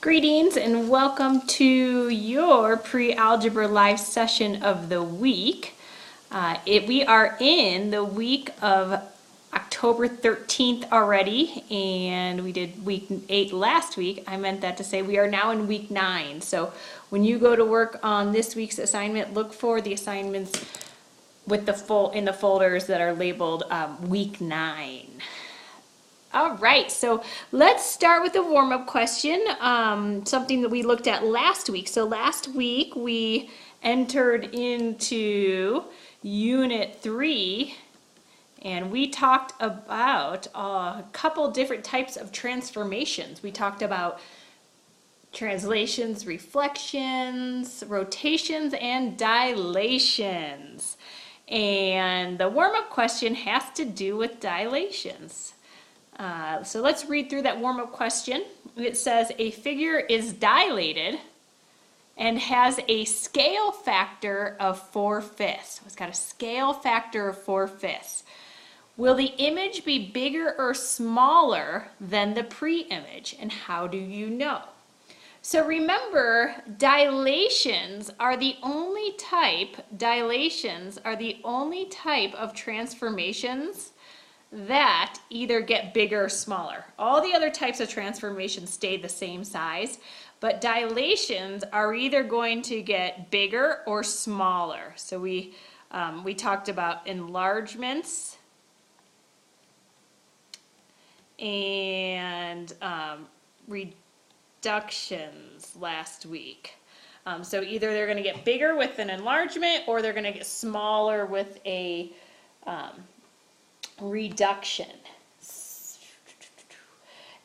Greetings and welcome to your pre-algebra live session of the week. We are in the week of October 13th already, and we did week 8 last week. I meant that to say we are now in week 9. So when you go to work on this week's assignment, look for the assignments with in the folders that are labeled week 9. All right, so let's start with a warm-up question, something that we looked at last week. So last week we entered into Unit 3, and we talked about a couple different types of transformations. We talked about translations, reflections, rotations, and dilations. And the warm-up question has to do with dilations. So let's read through that warm-up question. It says a figure is dilated and has a scale factor of 4/5. So it's got a scale factor of 4/5. Will the image be bigger or smaller than the pre-image? And how do you know? So remember, dilations are the only type of transformations that either get bigger or smaller. All the other types of transformations stay the same size, but dilations are either going to get bigger or smaller. So we talked about enlargements and reductions last week. So either they're going to get bigger with an enlargement or they're going to get smaller with a reduction.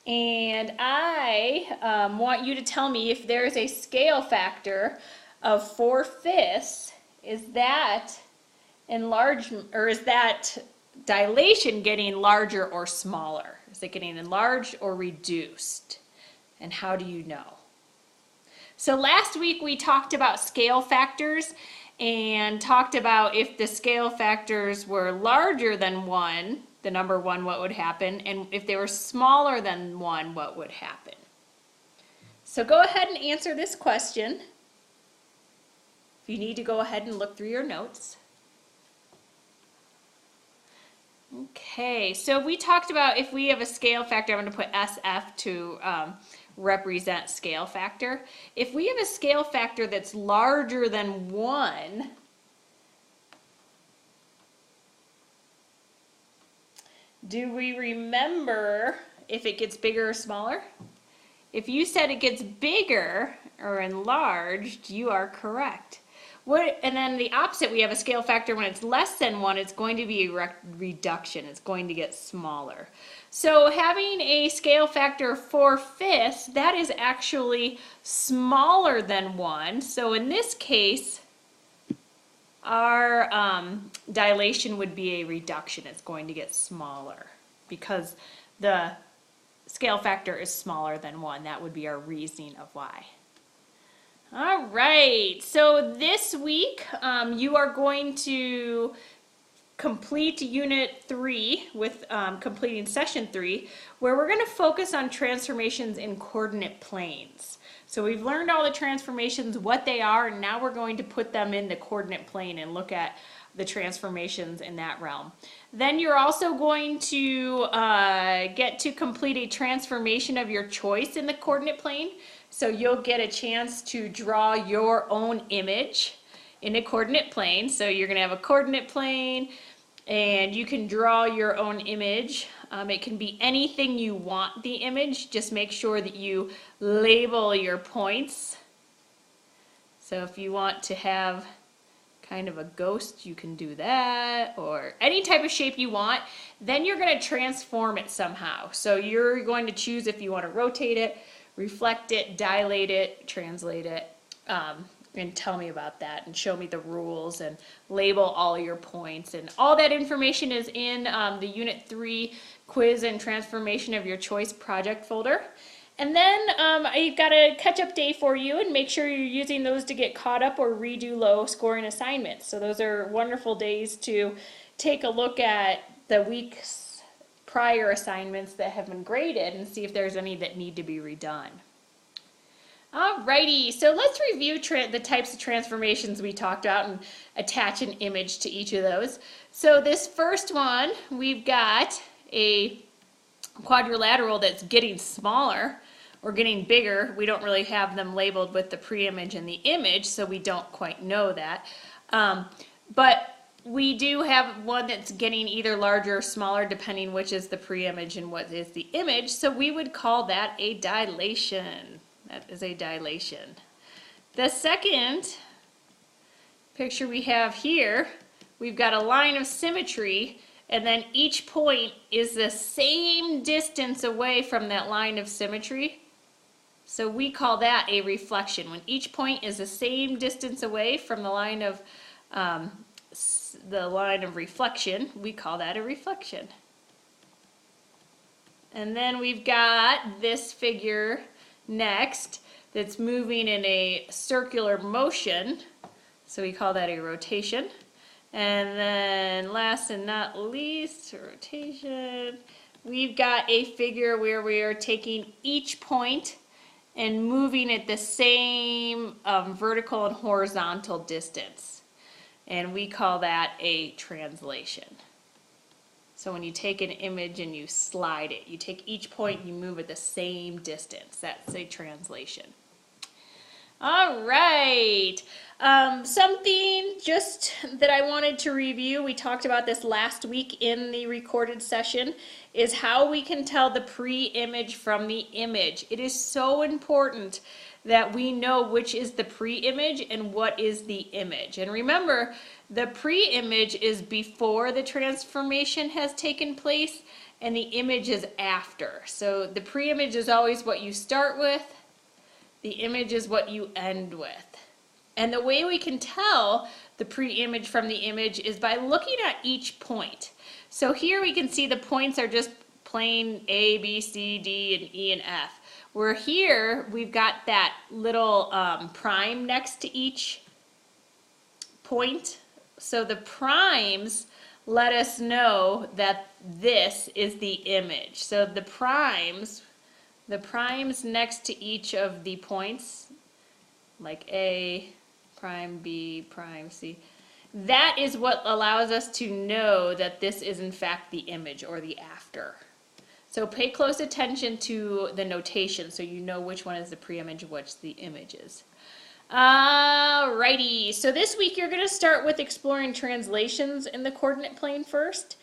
And I want you to tell me if there's a scale factor of 4/5, is that enlargement, or is that dilation getting larger or smaller? Is it getting enlarged or reduced? And how do you know? So last week we talked about scale factors and talked about if the scale factors were larger than 1, the number 1, what would happen, and if they were smaller than 1, what would happen. So go ahead and answer this question. If you need to, go ahead and look through your notes. Okay, so we talked about if we have a scale factor, I'm going to put SF to represent scale factor. If we have a scale factor that's larger than 1, do we remember if it gets bigger or smaller? If you said it gets bigger or enlarged, you are correct. And then the opposite, we have a scale factor when it's less than 1, it's going to be a reduction. It's going to get smaller. So having a scale factor of 4/5, that is actually smaller than 1. So in this case, our dilation would be a reduction. It's going to get smaller because the scale factor is smaller than 1. That would be our reasoning of why. All right, so this week you are going to complete Unit 3 with completing Session 3, where we're going to focus on transformations in coordinate planes. So we've learned all the transformations, what they are, and now we're going to put them in the coordinate plane and look at the transformations in that realm. Then you're also going to get to complete a transformation of your choice in the coordinate plane. So you'll get a chance to draw your own image in a coordinate plane. So you're going to have a coordinate plane and you can draw your own image. It can be anything you want the image. Just make sure that you label your points. So if you want to have kind of a ghost, you can do that, or any type of shape you want. Then you're going to transform it somehow. So you're going to choose if you want to rotate it, reflect it, dilate it, translate it, and tell me about that and show me the rules and label all your points. And all that information is in the Unit 3 quiz and transformation of your choice project folder. And then I've got a catch-up day for you, and make sure you're using those to get caught up or redo low-scoring assignments. So those are wonderful days to take a look at the week's prior assignments that have been graded and see if there's any that need to be redone. Alrighty, so let's review the types of transformations we talked about and attach an image to each of those. So this first one, we've got a quadrilateral that's getting smaller or getting bigger. We don't really have them labeled with the pre-image and the image, so we don't quite know that. But we do have one that's getting either larger or smaller depending which is the pre-image and what is the image, so we would call that a dilation. That is a dilation. The second picture we have here, we've got a line of symmetry, and then each point is the same distance away from that line of symmetry. So we call that a reflection. When each point is the same distance away from the line of reflection, we call that a reflection. And then we've got this figure next that's moving in a circular motion, so we call that a rotation. And then last and not least, rotation, we've got a figure where we are taking each point and moving at the same vertical and horizontal distance, and we call that a translation. So when you take an image and you slide it, you take each point and you move at the same distance. That's a translation. All right, something just that I wanted to review, we talked about this last week in the recorded session, is how we can tell the pre-image from the image. It is so important that we know which is the pre-image and what is the image. And remember, the pre-image is before the transformation has taken place, and the image is after. So the pre-image is always what you start with, the image is what you end with. And the way we can tell the pre-image from the image is by looking at each point. So here we can see the points are just plain A, B, C, D, and E, and F. Where here we've got that little prime next to each point. So the primes let us know that this is the image. So the primes next to each of the points, like A, prime B, prime C, that is what allows us to know that this is in fact the image or the after. So pay close attention to the notation so you know which one is the pre-image and which the image is. Alrighty, so this week you're going to start with exploring translations in the coordinate plane first.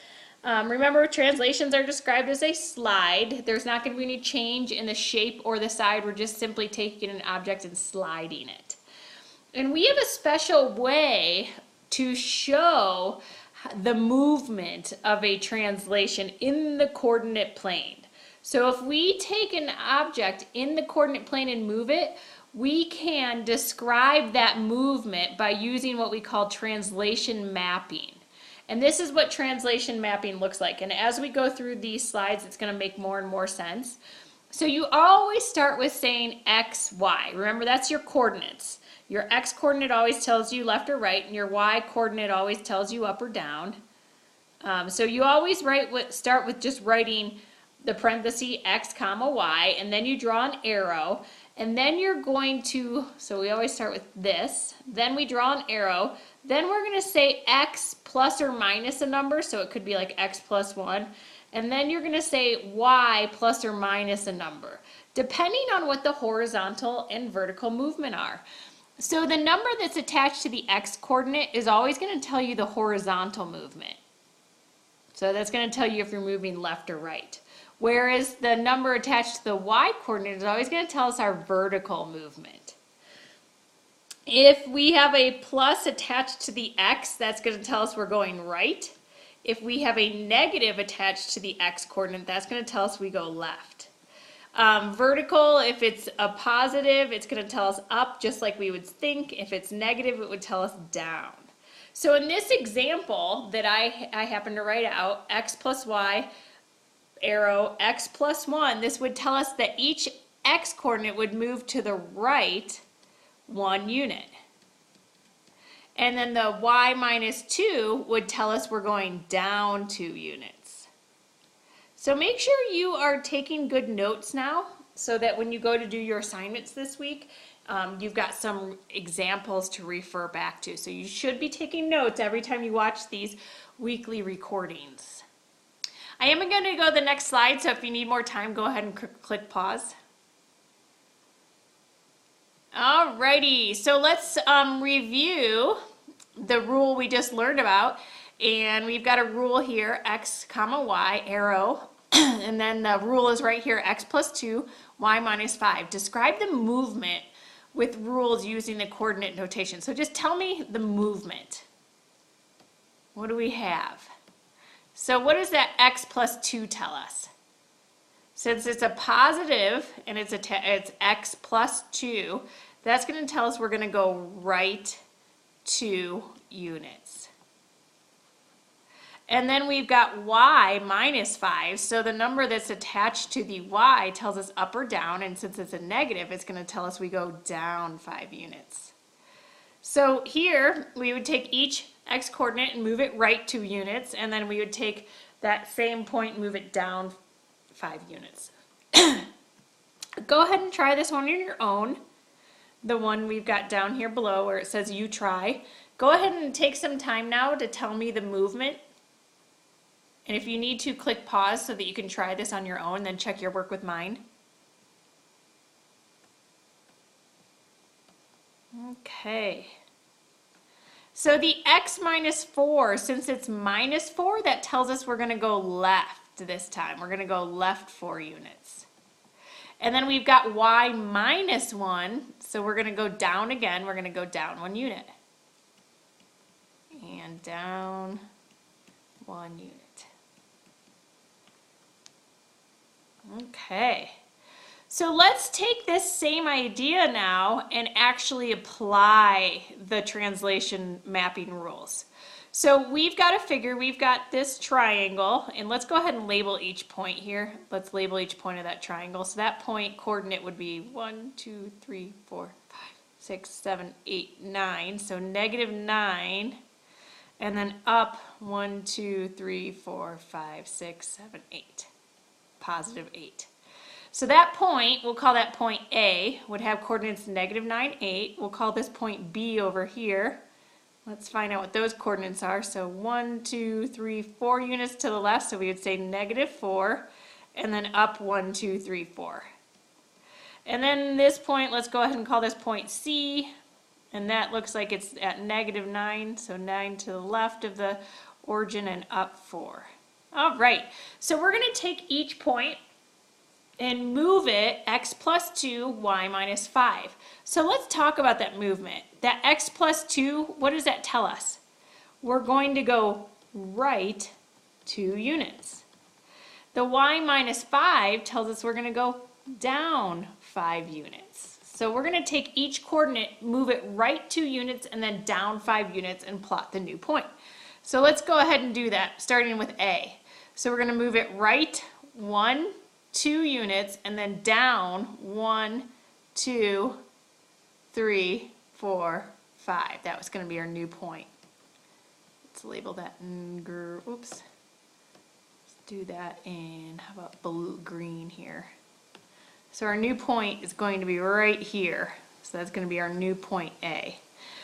Remember, translations are described as a slide. There's not going to be any change in the shape or the side. We're just simply taking an object and sliding it. And we have a special way to show the movement of a translation in the coordinate plane. So if we take an object in the coordinate plane and move it, we can describe that movement by using what we call translation mapping. And this is what translation mapping looks like. And as we go through these slides, it's going to make more and more sense. So you always start with saying x, y. Remember, that's your coordinates. Your x coordinate always tells you left or right, and your y coordinate always tells you up or down. So you always start with just writing the parenthesis x comma y, and then you draw an arrow, and then you're going to, so we always start with this, then we draw an arrow, then we're going to say x plus or minus a number, so it could be like x plus 1, and then you're going to say y plus or minus a number, depending on what the horizontal and vertical movement are. So the number that's attached to the x coordinate is always going to tell you the horizontal movement. So that's going to tell you if you're moving left or right. Whereas the number attached to the y coordinate is always going to tell us our vertical movement. If we have a plus attached to the x, that's going to tell us we're going right. If we have a negative attached to the x coordinate, that's going to tell us we go left. Vertical, if it's a positive, it's going to tell us up, just like we would think. If it's negative, it would tell us down. So in this example that I happen to write out, x plus y, arrow, x plus 1, this would tell us that each x coordinate would move to the right 1 unit. And then the y minus 2 would tell us we're going down 2 units. So make sure you are taking good notes now so that when you go to do your assignments this week, you've got some examples to refer back to. So you should be taking notes every time you watch these weekly recordings. I am going to go to the next slide, so if you need more time, go ahead and click pause. Alrighty, so let's review the rule we just learned about. And we've got a rule here, x comma y, arrow. And then the rule is right here, x plus 2, y minus 5. Describe the movement with rules using the coordinate notation. So just tell me the movement. What do we have? So what does that x plus 2 tell us? Since it's a positive and it's x plus 2, that's going to tell us we're going to go right 2 units. And then we've got y minus 5, so the number that's attached to the y tells us up or down, and since it's a negative, it's going to tell us we go down 5 units. So here, we would take each x coordinate and move it right 2 units, and then we would take that same point and move it down 5 units. Go ahead and try this one on your own. The one we've got down here below where it says you try. Go ahead and take some time now to tell me the movement. And if you need to, click pause so that you can try this on your own, then check your work with mine. Okay. So the x minus 4, since it's minus 4, that tells us we're going to go left this time. We're going to go left 4 units. And then we've got y minus 1, so we're going to go down again. We're going to go down 1 unit. And down 1 unit. Okay, so let's take this same idea now and actually apply the translation mapping rules. So we've got a figure, we've got this triangle, and let's go ahead and label each point here. Let's label each point of that triangle. So that point coordinate would be 1, 2, 3, 4, 5, 6, 7, 8, 9. So -9, and then up 1, 2, 3, 4, 5, 6, 7, 8. Positive 8. So that point, we'll call that point A, would have coordinates -9, 8. We'll call this point B over here. Let's find out what those coordinates are. So 1, 2, 3, 4 units to the left, so we would say -4, and then up 1, 2, 3, 4. And then this point, let's go ahead and call this point C, and that looks like it's at -9, so 9 to the left of the origin and up 4. All right, so we're going to take each point and move it x plus 2, y minus 5. So let's talk about that movement. That x plus 2, what does that tell us? We're going to go right 2 units. The y minus 5 tells us we're going to go down 5 units. So we're going to take each coordinate, move it right 2 units, and then down 5 units and plot the new point. So let's go ahead and do that, starting with A. So we're going to move it right 1, 2 units, and then down 1, 2, 3, 4, 5. That was going to be our new point. Let's label that in, oops. Let's do that in, how about blue, green here. So our new point is going to be right here. So that's going to be our new point A.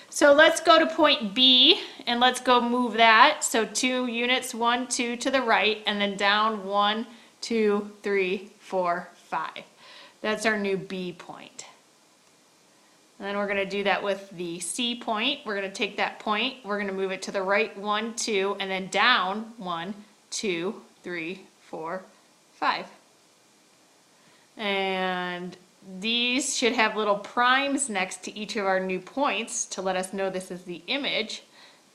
So let's go to point B and let's go move that. So 2 units, 1, 2 to the right, and then down 1, 2, 3, 4, 5. That's our new B point. And then we're going to do that with the C point. We're going to take that point, we're going to move it to the right 1, 2, and then down 1, 2, 3, 4, 5. And these should have little primes next to each of our new points to let us know this is the image.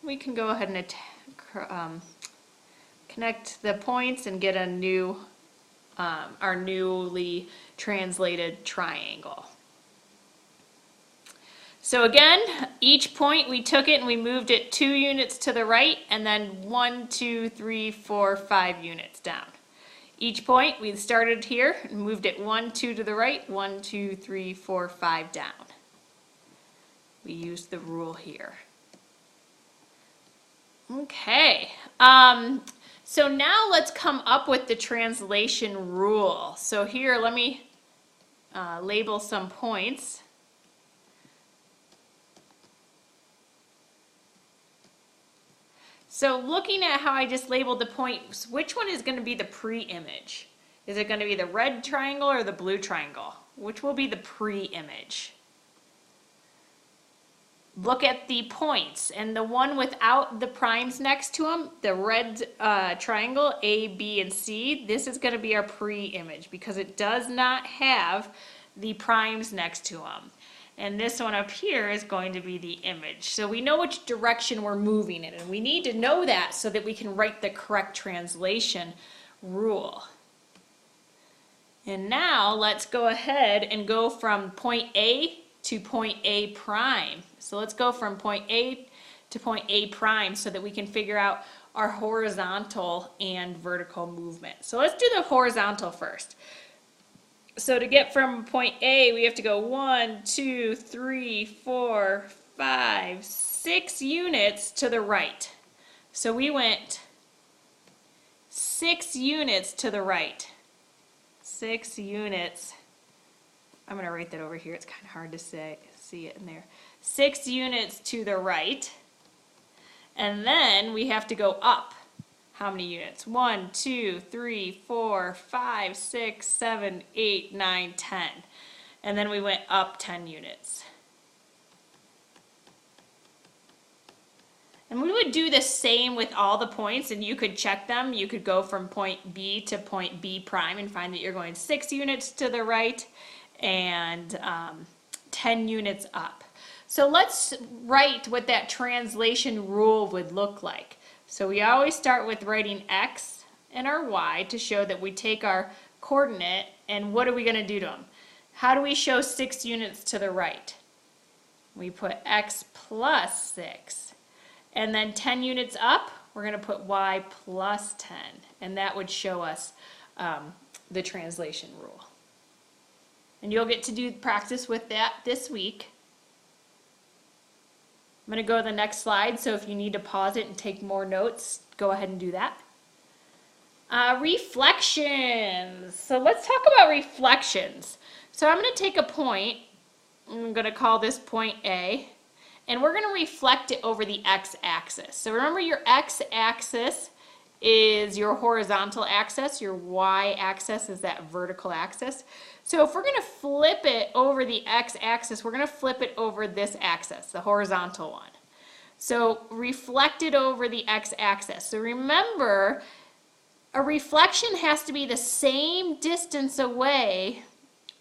We can go ahead and connect the points and get a new, our newly translated triangle. So again, each point we took it and we moved it 2 units to the right and then 1, 2, 3, 4, 5 units down. Each point, we started here and moved it 1, 2 to the right, 1, 2, 3, 4, 5 down. We used the rule here. Okay, so now let's come up with the translation rule. So here, let me label some points. So looking at how I just labeled the points, which one is going to be the pre-image? Is it going to be the red triangle or the blue triangle? Which will be the pre-image? Look at the points, and the one without the primes next to them, the red triangle, A, B, and C, this is going to be our pre-image because it does not have the primes next to them. And this one up here is going to be the image. So we know which direction we're moving in, and we need to know that so that we can write the correct translation rule. And now let's go ahead and go from point A to point A prime. So let's go from point A to point A prime so that we can figure out our horizontal and vertical movement. So let's do the horizontal first. So to get from point A, we have to go 1, 2, 3, 4, 5, 6 units to the right. So we went 6 units to the right. 6 units. I'm going to write that over here. It's kind of hard to see it in there. 6 units to the right. And then we have to go up. How many units? 1, 2, 3, 4, 5, 6, 7, 8, 9, 10. And then we went up 10 units. And we would do the same with all the points, and you could check them. You could go from point B to point B prime and find that you're going 6 units to the right and 10 units up. So let's write what that translation rule would look like. So we always start with writing X and our Y to show that we take our coordinate and what are we going to do to them? How do we show 6 units to the right? We put X plus 6. And then 10 units up, we're going to put Y plus 10. And that would show us the translation rule. And you'll get to do practice with that this week. I'm going to go to the next slide, so if you need to pause it and take more notes, go ahead and do that. Reflections. So let's talk about reflections. So I'm going to take a point, I'm going to call this point A, and we're going to reflect it over the x-axis. So remember, your x-axis is your horizontal axis, your y-axis is that vertical axis. So if we're going to flip it over the x-axis, we're going to flip it over this axis, the horizontal one. So reflect it over the x-axis. So remember, a reflection has to be the same distance away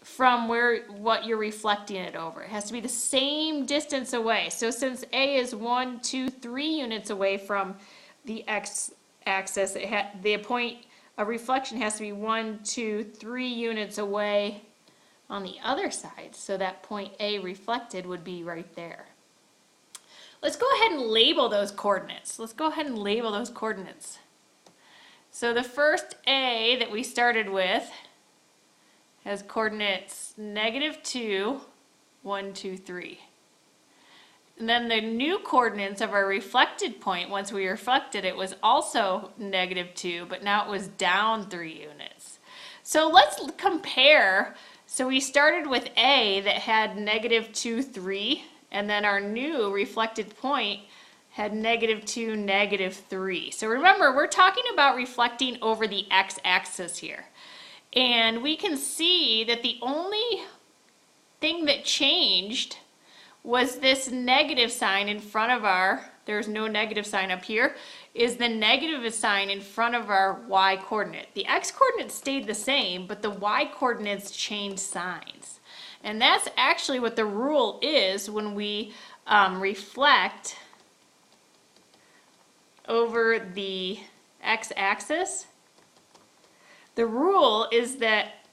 from what you're reflecting it over. It has to be the same distance away. So since A is 1, 2, 3 units away from the x-axis, the point of reflection has to be 1, 2, 3 units away on the other side. So that point A reflected would be right there. Let's go ahead and label those coordinates. Let's go ahead and label those coordinates. So the first A that we started with has coordinates -2, 1, 2, 3. And then the new coordinates of our reflected point, once we reflected it, was also -2, but now it was down 3 units. So let's compare. So we started with A that had -2, 3, and then our new reflected point had -2, -3. So remember, we're talking about reflecting over the x-axis here. And we can see that the only thing that changed was this negative sign in front of there's no negative sign up here, is the negative sign in front of our y coordinate. The x coordinate stayed the same, but the y coordinates changed signs. And that's actually what the rule is when we reflect over the x-axis. The rule is that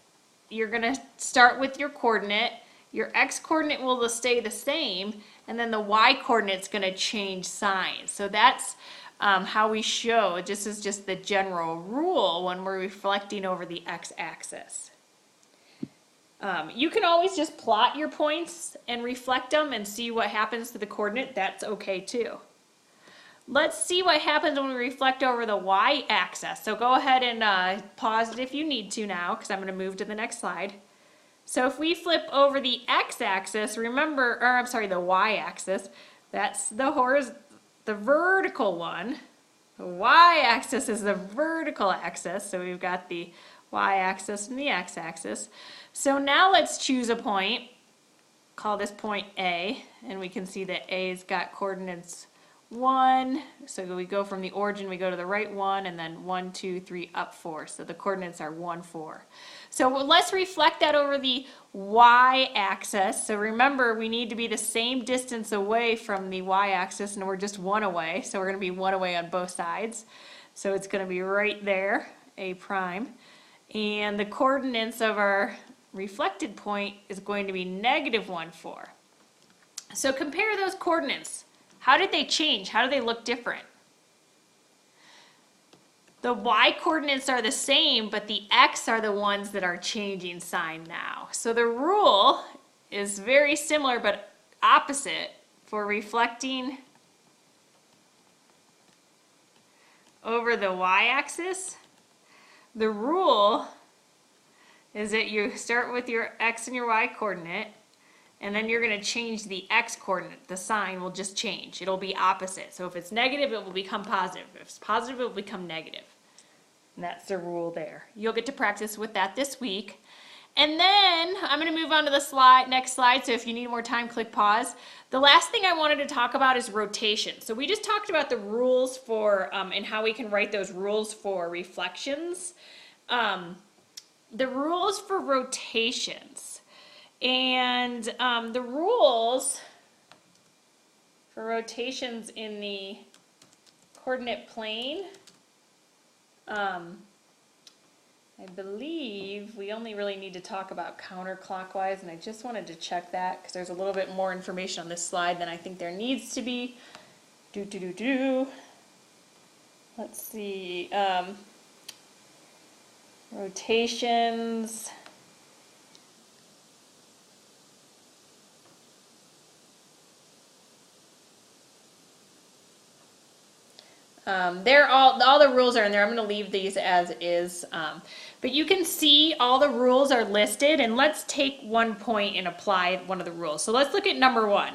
you're going to start with your coordinate, your x-coordinate will stay the same, and then the y-coordinate is going to change signs. So that's how we show, this is just the general rule when we're reflecting over the x-axis. You can always just plot your points and reflect them and see what happens to the coordinate. That's okay too. Let's see what happens when we reflect over the y-axis. So go ahead and pause it if you need to now, because I'm going to move to the next slide. So if we flip over the x-axis, remember, or I'm sorry, the y-axis, that's the vertical one. The y-axis is the vertical axis, so we've got the y-axis and the x-axis. So now let's choose a point, call this point A, and we can see that A's got coordinates 1, so we go from the origin, we go to the right 1, and then 1, 2, 3, up 4. So the coordinates are 1, 4. So let's reflect that over the y-axis. So remember, we need to be the same distance away from the y-axis, and we're just 1 away. So we're going to be 1 away on both sides. So it's going to be right there, A prime. And the coordinates of our reflected point is going to be negative 1, 4. So compare those coordinates. How did they change? How do they look different? The y coordinates are the same, but the x are the ones that are changing sign now. So the rule is very similar but opposite for reflecting over the y-axis. The rule is that you start with your x and your y coordinate, and then you're going to change the x coordinate. The sign will just change. It'll be opposite. So if it's negative, it will become positive. If it's positive, it will become negative. And that's the rule there. You'll get to practice with that this week. And then I'm going to move on to the next slide. So if you need more time, click pause. The last thing I wanted to talk about is rotation. So we just talked about the rules for and how we can write those rules for reflections. The rules for rotations. And the rules for rotations in the coordinate plane, I believe we only really need to talk about counterclockwise, and I just wanted to check that because there's a little bit more information on this slide than I think there needs to be. Let's see. Rotations. They're all the rules are in there. I'm going to leave these as is. But you can see all the rules are listed, and let's take one point and apply one of the rules. So let's look at number 1.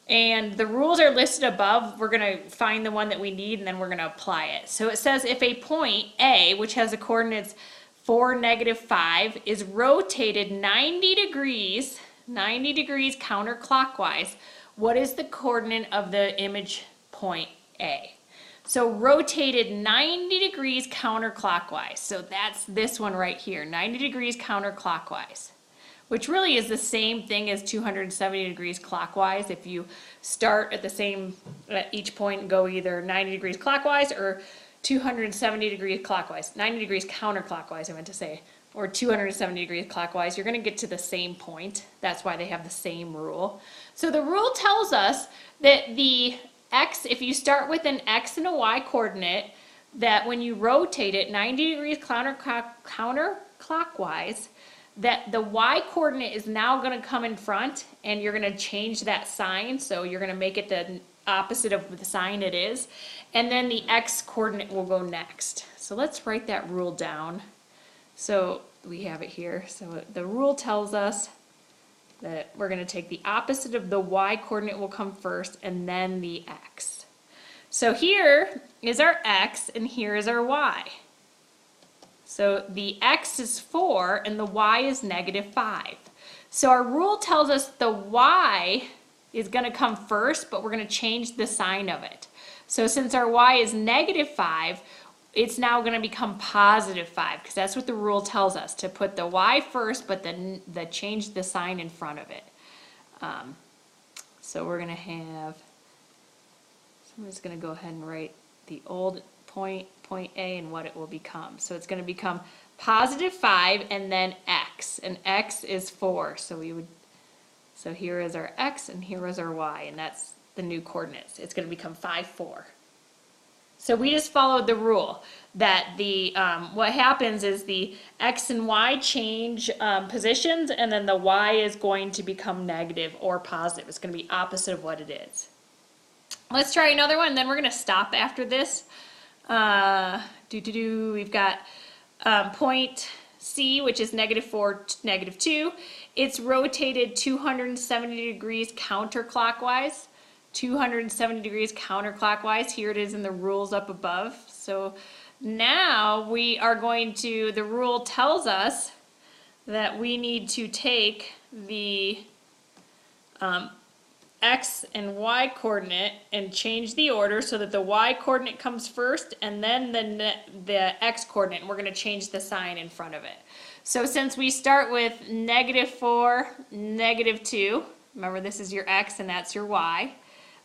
And the rules are listed above. We're going to find the one that we need, and then we're going to apply it. So it says if a point A, which has the coordinates 4, -5, is rotated 90 degrees counterclockwise, what is the coordinate of the image point A? So rotated 90 degrees counterclockwise. So that's this one right here, 90 degrees counterclockwise, which really is the same thing as 270 degrees clockwise. If you start at the same, at each point and go either 90 degrees clockwise or 270 degrees clockwise, 90 degrees counterclockwise, I meant to say, or 270 degrees clockwise, you're going to get to the same point. That's why they have the same rule. So the rule tells us that the x, if you start with an x and a y coordinate, that when you rotate it 90 degrees counterclockwise, that the y coordinate is now going to come in front, and you're going to change that sign. So you're going to make it the opposite of the sign it is, and then the x coordinate will go next. So let's write that rule down. So we have it here. So the rule tells us that we're going to take the opposite of the y coordinate will come first, and then the x. So here is our x, and here is our y. So the x is 4, and the y is -5. So our rule tells us the y is going to come first, but we're going to change the sign of it. So since our y is -5, it's now going to become +5, because that's what the rule tells us, to put the y first, but then change the sign in front of it. So we're going to have, so I'm just going to go ahead and write the old point A and what it will become. So it's going to become +5 and then x, and x is 4. So here is our x and here is our y, and that's the new coordinates. It's going to become 5, 4. So we just followed the rule that the what happens is the x and y change positions, and then the y is going to become negative or positive. It's going to be opposite of what it is. Let's try another one, then we're going to stop after this. We've got point C, which is -4 to -2, it's rotated 270 degrees counterclockwise. 270 degrees counterclockwise. Here it is in the rules up above. So now we are going to, the rule tells us that we need to take the X and Y coordinate and change the order so that the Y coordinate comes first and then the X coordinate, and we're going to change the sign in front of it. So since we start with -4, -2, remember this is your X and that's your Y,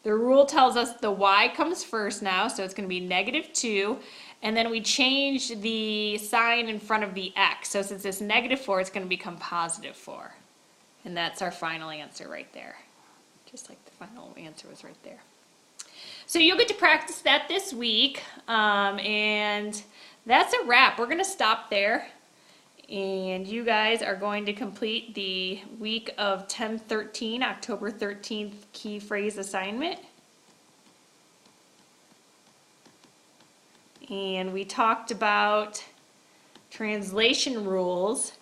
the rule tells us the Y comes first now, so it's going to be -2, and then we change the sign in front of the X. So since it's -4, it's going to become +4. And that's our final answer right there. Just like the final answer was right there. So you'll get to practice that this week, and that's a wrap. We're going to stop there, and you guys are going to complete the week of 10-13, October 13th key phrase assignment. And we talked about translation rules,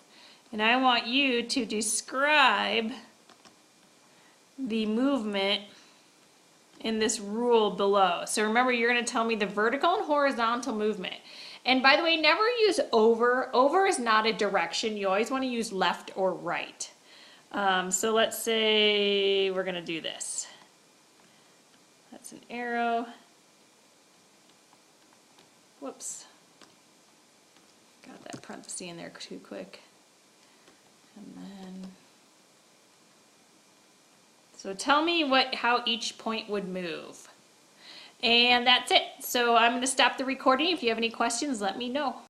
and I want you to describe the movement in this rule below. So remember, you're going to tell me the vertical and horizontal movement. And by the way, never use over. Over is not a direction. You always want to use left or right. So let's say we're going to do this. That's an arrow. Whoops. Got that parenthesis in there too quick. And then, so tell me how each point would move. And that's it. So I'm going to stop the recording. If you have any questions, let me know.